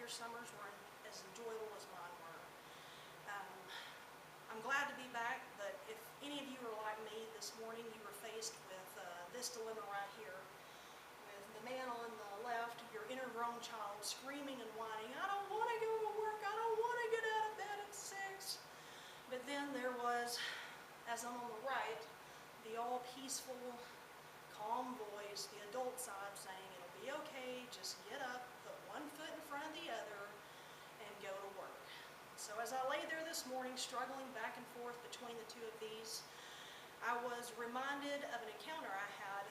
your summers were as enjoyable as mine were. I'm glad to be back, but if any of you are like me this morning, you were faced with this dilemma right here. With the man on the left, your inner grown child screaming and whining, I don't want to go to work, I don't want to get out of bed at 6. But then there was, as I'm on the right, the all peaceful, calm voice, the adult side saying, it'll be okay, just get up, put one foot in front of the other, and go to work. So as I lay there this morning, struggling back and forth between the two of these, I was reminded of an encounter I had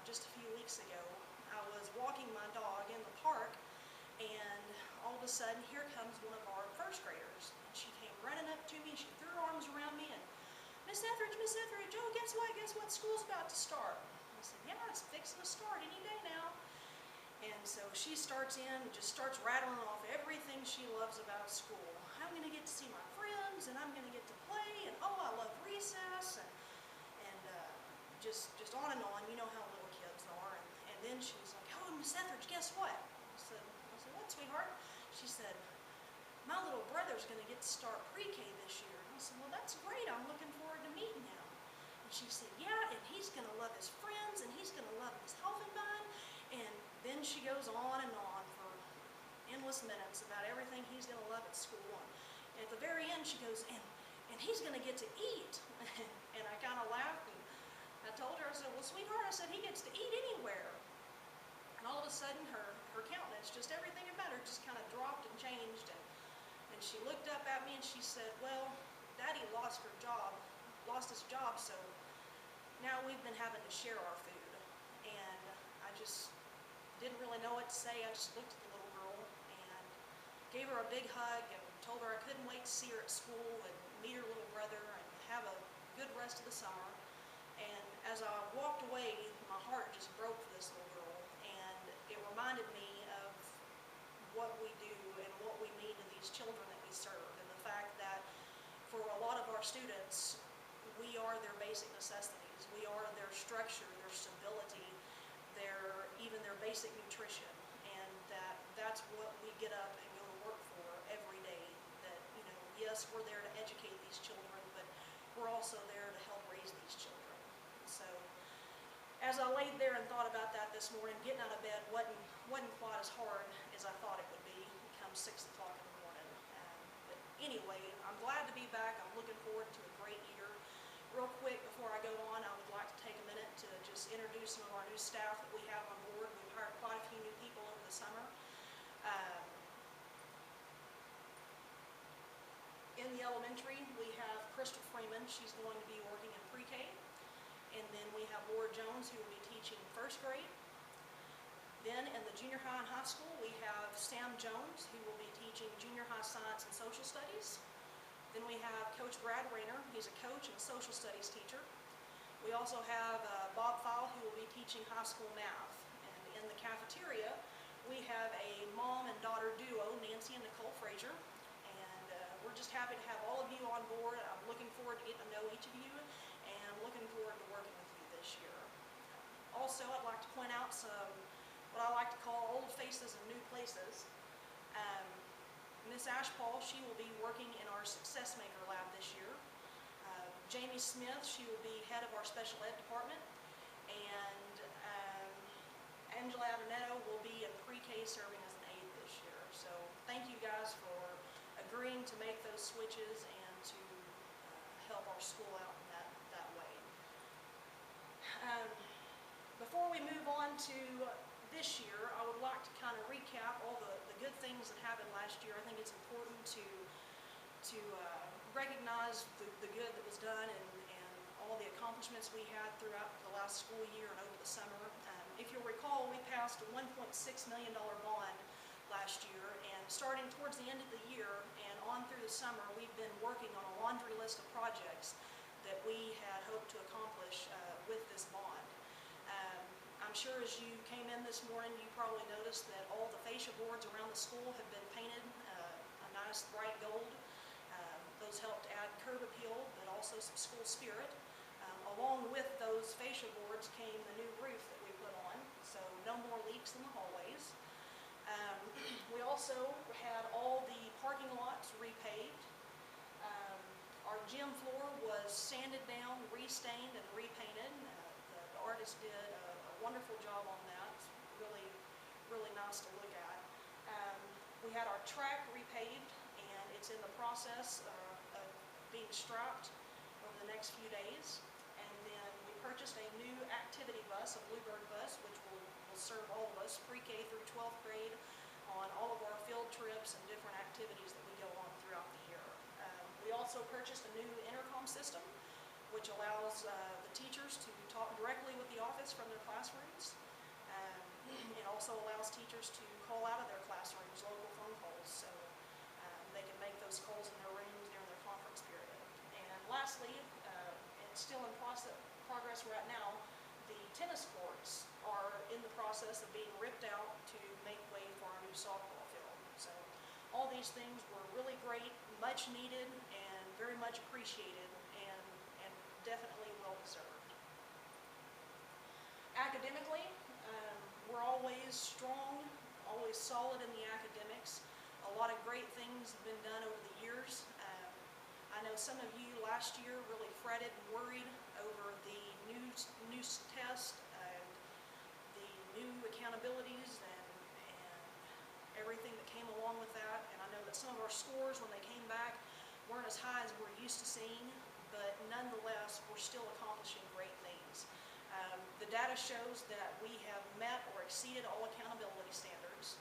just a few weeks ago. I was walking my dog in the park, and all of a sudden, here comes one of our first graders. And she came running up to me, she threw her arms around me, and Miss Etheridge, oh, guess what, school's about to start. I said, yeah, it's fixing to start any day now. And so she starts in and just starts rattling off everything she loves about school. I'm going to get to see my friends, and I'm going to get to play, and oh, I love recess, and just on and on. You know how little kids are. And then she was like, oh, Miss Etheridge, guess what? I said, what, sweetheart? She said, my little brother's going to get to start pre-K this year. And I said, well, that's great. I'm looking forward to meeting him. And she said, yeah, and he's going to love his friends, and he's going to love his Helfenbein. And then she goes on and on for endless minutes about everything he's going to love at school. And at the very end, she goes, and he's going to get to eat. And I kind of laughed, and I told her, I said, well, sweetheart, I said, he gets to eat anywhere. And all of a sudden, her countenance, just everything about her just kind of dropped and changed. And she looked up at me and she said, well, Daddy lost his job, so now we've been having to share our food. And I just didn't really know what to say. I just looked at the little girl and gave her a big hug and told her I couldn't wait to see her at school and meet her little brother and have a good rest of the summer. And as I walked away, my heart just broke for this little girl, and it reminded me of what we do and what we mean to these children that we serve, and the fact that for a lot of our students, we are their basic necessities. We are their structure, their stability, even their basic nutrition, and that's what we get up and go to work for every day. That, you know, yes, we're there to educate these children, but we're also there to help raise these children. So as I laid there and thought about that this morning, getting out of bed wasn't quite as hard as I thought it would be come 6 o'clock in the morning. But anyway, I'm glad to be back. I'm looking forward to a great year. Real quick, before I go on, I would like to take a minute to just introduce some of our new staff that we have on board. We've hired quite a few new people over the summer. In the elementary, we have Crystal Freeman. She's going to be working in pre-K. And then we have Laura Jones, who will be teaching first grade. Then in the junior high and high school, we have Sam Jones, who will be teaching junior high science and social studies. Then we have Coach Brad Rayner. He's a coach and a social studies teacher. We also have Bob Fowle, who will be teaching high school math. And in the cafeteria, we have a mom and daughter duo, Nancy and Nicole Frazier. And we're just happy to have all of you on board. I'm looking forward to getting to know each of you, and I'm looking forward to working with you this year. Also, I'd like to point out some, what I like to call old faces and new places. Miss Ashpaul, she will be working in our Success Maker lab this year. Jamie Smith, she will be head of our special ed department. And Angela Avenetto will be in pre-K serving as an aide this year. So thank you guys for agreeing to make those switches and to help our school out in that way. Before we move on to this year, I would like to kind of recap all the good things that happened last year. I think it's important to recognize the good that was done and all the accomplishments we had throughout the last school year and over the summer. If you'll recall, we passed a $1.6 million bond last year, and starting towards the end of the year and on through the summer, we've been working on a laundry list of projects that we had hoped to accomplish with this bond. I'm sure as you came in this morning, you probably noticed that all the fascia boards around the school have been painted a nice bright gold. Those helped add curb appeal, but also some school spirit. Along with those fascia boards came the new roof that we put on, so no more leaks in the hallways. Um, we also had all the parking lots repaved. Our gym floor was sanded down, restained, and repainted. The artist did a wonderful job on that. It's really, really nice to look at. We had our track repaved, and it's in the process of being striped over the next few days. And then we purchased a new activity bus, a Bluebird bus, which will serve all of us, pre-K through 12th grade, on all of our field trips and different activities that we go on throughout the year. We also purchased a new intercom system, which allows the teachers to talk directly with the office from their classrooms. It also allows teachers to call out of their classrooms local phone calls, so they can make those calls in their rooms during their conference period. And lastly, it's still in progress right now, the tennis courts are in the process of being ripped out to make way for our new softball field. So all these things were really great, much needed, and very much appreciated, and definitely well deserved. Academically, we're always strong, always solid in the academics. A lot of great things have been done over the years. I know some of you last year really fretted and worried over the new test, the new accountabilities, and everything that came along with that. And I know that some of our scores, when they came back, weren't as high as we're used to seeing, but nonetheless, we're still accomplishing great things. The data shows that we have met or exceeded all accountability standards,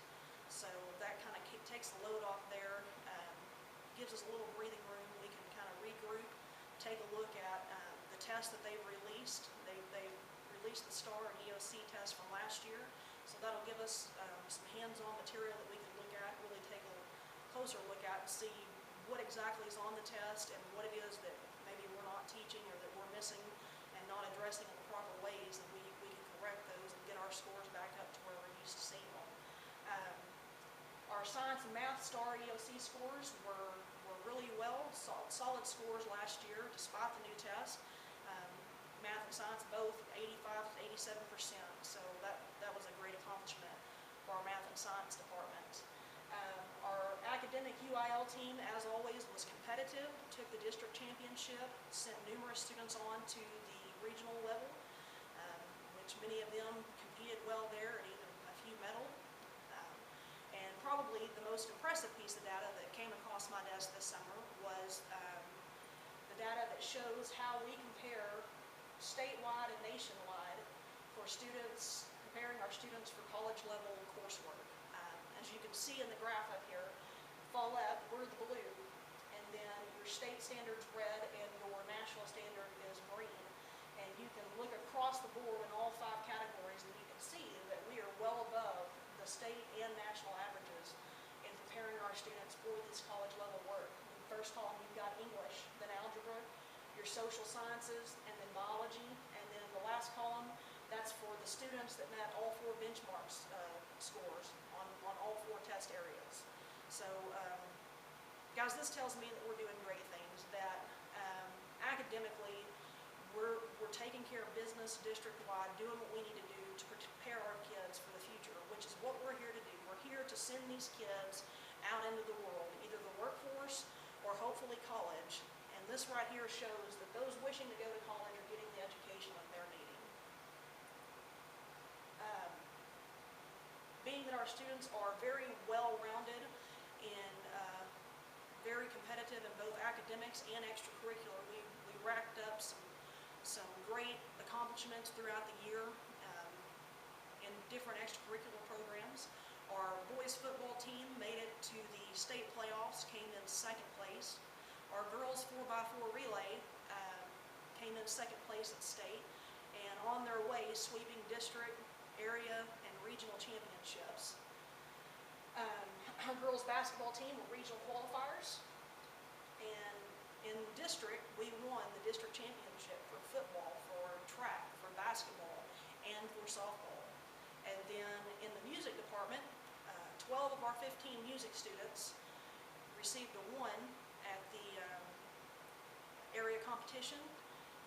so that kind of takes the load off there, gives us a little breathing room. We can kind of regroup, take a look at the tests that they've released. They've released the STAR and EOC test from last year, so that'll give us some hands-on material that we can look at, really take a closer look at and see what exactly is on the test and what it is that maybe we're not teaching or that we're missing and not addressing in the proper ways, and we can correct those and get our scores back up to where we're used to seeing them. Our science and math STAR EOC scores were really well, solid scores last year despite the new test. Math and science both 85 to 87%, so that was a great accomplishment for our math and science department. Our academic UIL team, as always, was competitive, took the district championship, sent numerous students on to the regional level, which many of them competed well there and even a few medaled. And probably the most impressive piece of data that came across my desk this summer was the data that shows how we compare statewide and nationwide for students, comparing our students for college level coursework. As you can see in the graph up here, fall left, we're the blue, and then your state standard's red and your national standard is green. And you can look across the board in all 5 categories and you can see that we are well above the state and national averages in preparing our students for this college level work. In the first column you've got English, then algebra, your social sciences, and then biology, and then the last column, that's for the students that met all 4 benchmarks scores on all 4 test areas. So guys, this tells me that we're doing great things, that academically we're taking care of business district-wide, doing what we need to do to prepare our kids for the future, which is what we're here to do. We're here to send these kids out into the world, either the workforce or hopefully college. And this right here shows that those wishing to go to college are getting the education that they're needing. Being that our students are very well-rounded and very competitive in both academics and extracurricular, we racked up some great accomplishments throughout the year in different extracurricular programs. Our boys football team made it to the state playoffs, came in 2nd place. Our girls 4x4 relay came in 2nd place at state, and on their way sweeping district, area, and regional championships. Our girls basketball team were regional qualifiers, and in district we won the district championship for football, for track, for basketball, and for softball. And then in the music department, 12 of our 15 music students received a 1 at the area competition,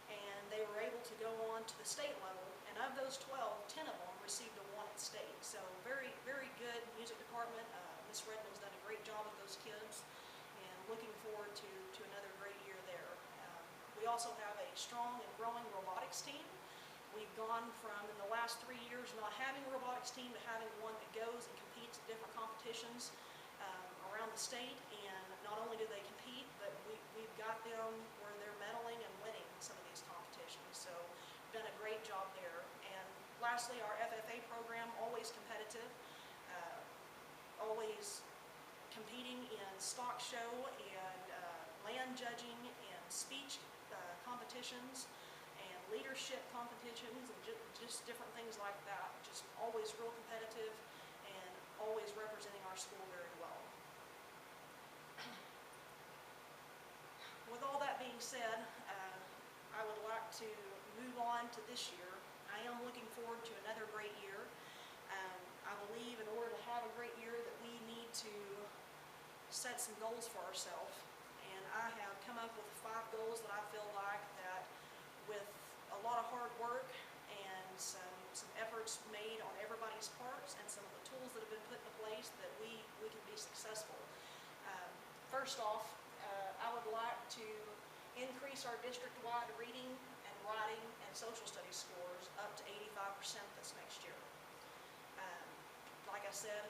and they were able to go on to the state level, and of those 12, 10 of them received a 1 at state. So very, very good music department Ms. Redmond's done a great job with those kids, and looking forward to another great year there. We also have a strong and growing robotics team. We've gone from, in the last 3 years, not having a robotics team to having one that goes and competes at different competitions around the state. And not only do they compete, but we've got them where they're medaling and winning some of these competitions. So we've done a great job there. And lastly, our FFA program, always competitive, always competing in stock show and land judging and speech competitions and leadership competitions and just different things like that. Just always real competitive and always representing our school very well. With all that being said, I would like to move on to this year. I am looking forward to another great year. I believe in order to have a great year that we need to set some goals for ourselves. And I have come up with 5 goals that I feel like that with a lot of hard work and some efforts made on everybody's parts and some of the tools that have been put into place that we can be successful. First off, I would like to increase our district-wide reading and writing and social studies scores up to 85% this next year. Like I said,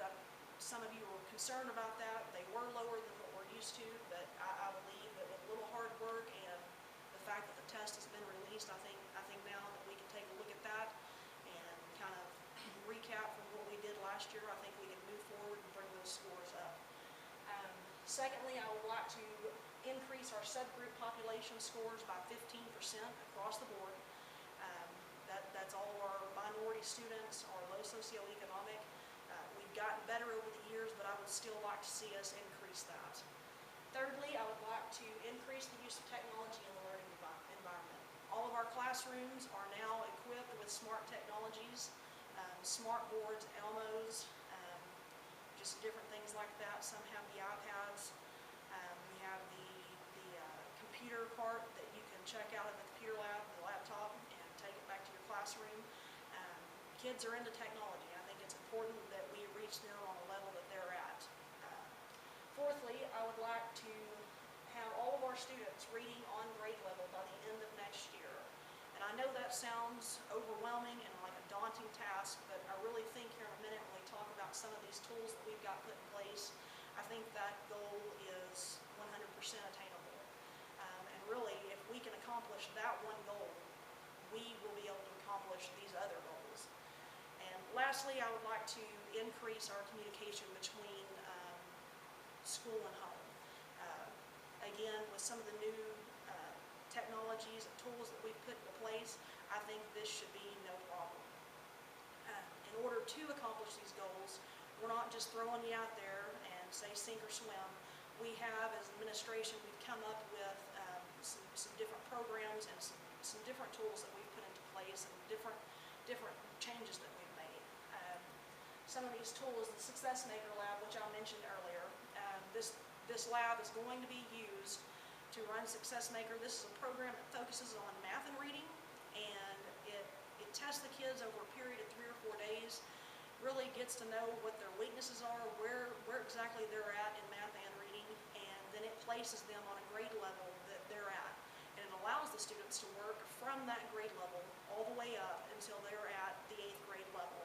some of you were concerned about that. They were lower than what we're used to, but I believe that with a little hard work and the fact that the test has been released, I think now that we can take a look at that and kind of recap from what we did last year, I think we can move forward and bring those scores up. Secondly, I would like to increase our subgroup population scores by 15% across the board. That's all of our minority students, our low socioeconomic. We've gotten better over the years, but I would still like to see us increase that. Thirdly, I would like to increase the use of technology in the learning environment. All of our classrooms are now equipped with smart technologies, smart boards, Elmos, just different things like that. Some have the iPads. We have the computer part that you can check out in the computer lab, the laptop, and take it back to your classroom. Kids are into technology. I think it's important that we reach them on the level that they're at. Fourthly, I would like to have all of our students reading on grade level by the end of next year. And I know that sounds overwhelming and like a daunting task, but I really think here in a minute when we talk about some of these tools that we've got put in place, I think that goal is 100% attainable. And really, if we can accomplish that one goal, we will be able to accomplish these other goals. And lastly, I would like to increase our communication between school and home. Again, with some of the new technologies and tools that we've put into place, I think this should be no problem. In order to accomplish these goals, we're not just throwing you out there and say sink or swim. We have, as administration, we've come up with some different programs and some different tools that we've put into place and different changes that we've made. Some of these tools, the Success Maker Lab, which I mentioned earlier, this lab is going to be used to run Success Maker. This is a program that focuses on math and reading, and it tests the kids over a period of 3 or 4 days, really gets to know what their weaknesses are, where exactly they're at in math and reading, and then it places them on a grade level that they're at. And it allows the students to work from that grade level all the way up until they're at the 8th grade level.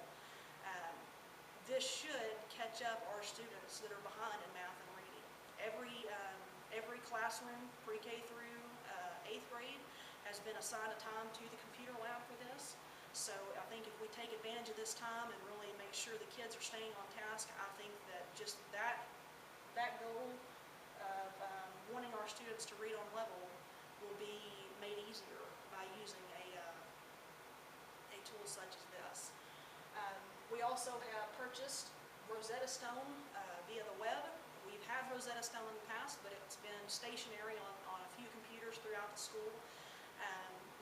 This should catch up our students that are behind in math and reading. Every classroom, pre-K through 8th grade, has been assigned a time to the computer lab for this. So I think if we take advantage of this time and really make sure the kids are staying on task, I think that just that goal of wanting our students to read on level will be made easier by using a tool such as this. We also have purchased Rosetta Stone via the web. We've had Rosetta Stone in the past, but it's been stationary on a few computers throughout the school,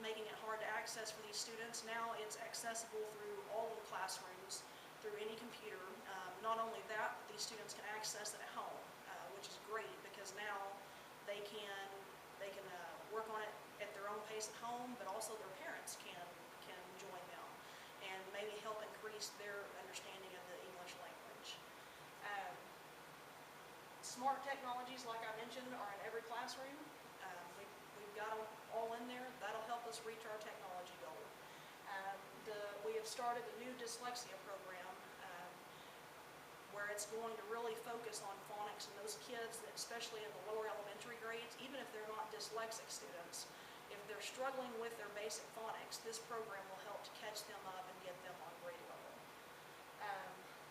making it hard to access for these students. Now it's accessible through all of the classrooms, through any computer. Not only that, but these students can access it at home, which is great because now they can work on it at their own pace at home, but also their parents can join them and maybe help increase their understanding of the English language. Smart technologies, like I mentioned, are in every classroom. We've got them all in there. That'll help us reach our technology goal. We have started a new dyslexia program where it's going to really focus on phonics and those kids, that, especially in the lower elementary grades, even if they're not dyslexic students, if they're struggling with their basic phonics, this program will help to catch them up and get them on grade level.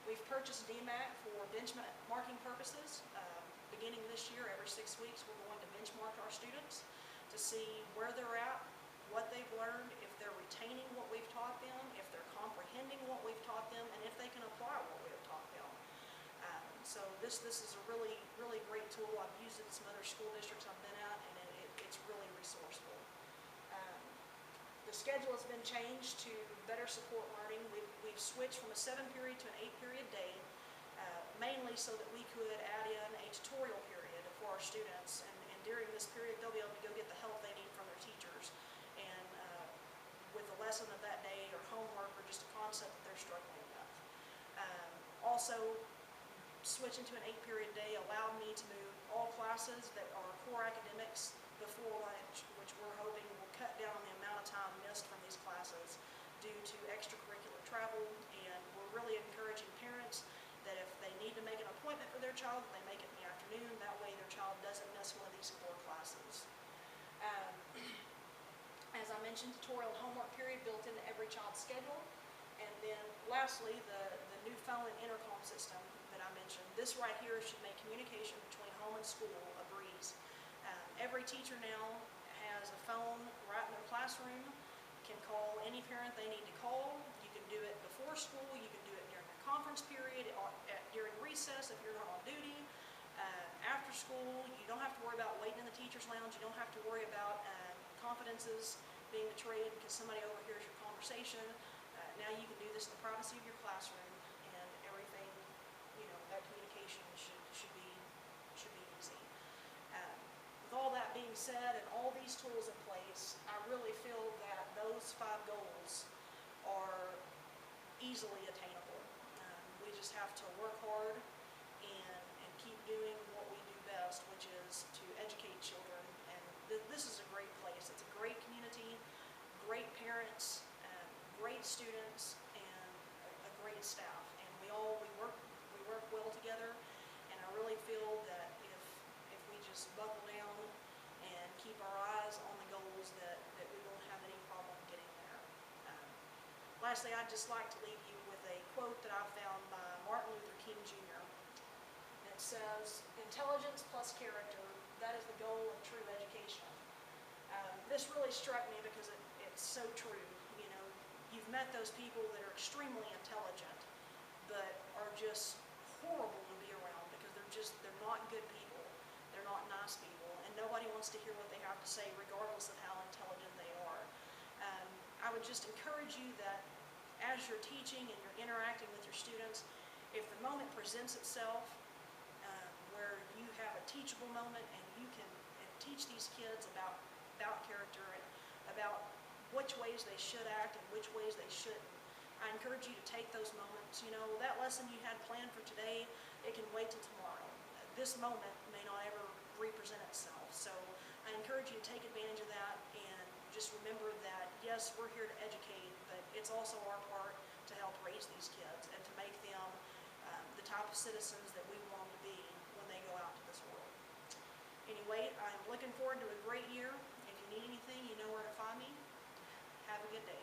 We've purchased DMAC for benchmarking purposes. Beginning this year, every 6 weeks, we're going to benchmark our students to see where they're at, what they've learned, if they're retaining what we've taught them, if they're comprehending what we've taught them, and if they can apply what we have taught them. So this is a really, really great tool. I've used it in some other school districts I've been at, and it's really resourceful. The schedule has been changed to better support learning. We've switched from a 7-period to an 8-period day, mainly so that we could add in a tutorial period for our students. And during this period, they'll be able to go get the help they need from their teachers. And with a lesson of that day or homework or just a concept that they're struggling with. Also, switching to an 8-period day allowed me to move all classes that are core academics before lunch, which we're hoping will cut down on the amount of time missed from these classes due to extracurricular travel. And we're really encouraging parents that if they need to make an appointment for their child, they make it in the afternoon. That way their child doesn't miss one of these core classes. As I mentioned, tutorial and homework period built into every child's schedule. And then lastly, the new phone and intercom system that I mentioned. This right here should make communication between home and school a breeze. Every teacher now has a phone right in their classroom, can call any parent they need to call. You can do it before school, you can do it during a conference period, during recess if you're not on duty. After school, you don't have to worry about waiting in the teacher's lounge. You don't have to worry about confidences being betrayed because somebody overhears your conversation. Now you can do this in the privacy of your classroom, and everything, that communication should be easy. With all that being said and all these tools in place, I really feel that those 5 goals are easily attainable. We just have to work hard and keep doing what we do best, which is to educate children. And this is a great place. It's a great community, great parents, great students, and a great staff. And we work well together. And I really feel that if we just buckle down and keep our eyes on the goals, that we won't have any problem getting there. Lastly, I'd just like to leave you with a quote that I found by Martin Luther King Jr. It says, "Intelligence plus character, that is the goal of true education." This really struck me because it's so true. You've met those people that are extremely intelligent, but are just horrible to be around because they're not good people. They're not nice people, and nobody wants to hear what they have to say, regardless of how intelligent they are. I would just encourage you that as you're teaching and you're interacting with your students, if the moment presents itself where you have a teachable moment and you can teach these kids about character and about which ways they should act and which ways they shouldn't, I encourage you to take those moments. That lesson you had planned for today, it can wait till tomorrow. This moment may not ever represent itself. So I encourage you to take advantage of that and just remember that, yes, we're here to educate, but it's also our part to help raise these kids and to make them the type of citizens that we want them to be when they go out to this world. Anyway, I'm looking forward to a great year. If you need anything, you know where to find me. Have a good day.